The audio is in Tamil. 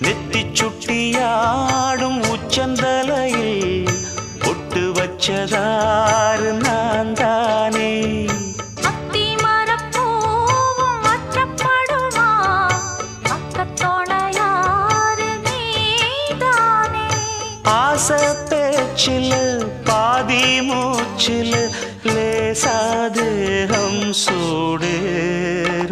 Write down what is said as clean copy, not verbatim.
நெத்தி சுட்டியாடும் உச்சந்தலையில் பொட்டு வச்சதாறு நான் தானே. ஆசை பேச்சில் பாதி மூச்சில் லேசாதேகம் சூடேற